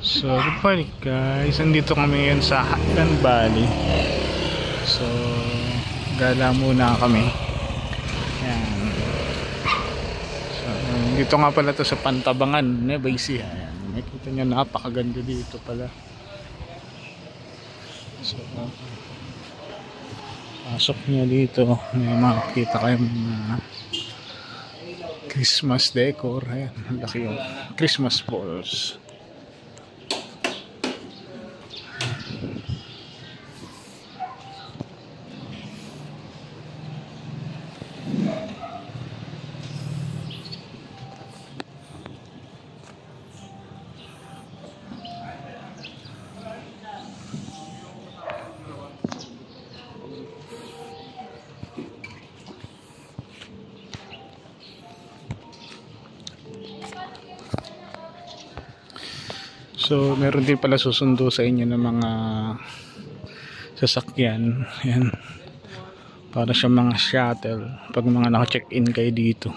So, good morning guys. Nandito kami ngayon sa Highland Valley. So, gala muna kami. Ayan. So, dito nga pala to sa Pantabangan, Nueva Ecija. Ayan. Nakikita nyo, napakaganda dito pala. So, pasok nyo dito. May makikita kayong mga Christmas decor. Ayan, ang laki yung Christmas balls. So, meron din pala susundo sa inyo ng mga sasakyan. Ayan. Para sa mga shuttle. Pag mga naka-check-in kayo dito.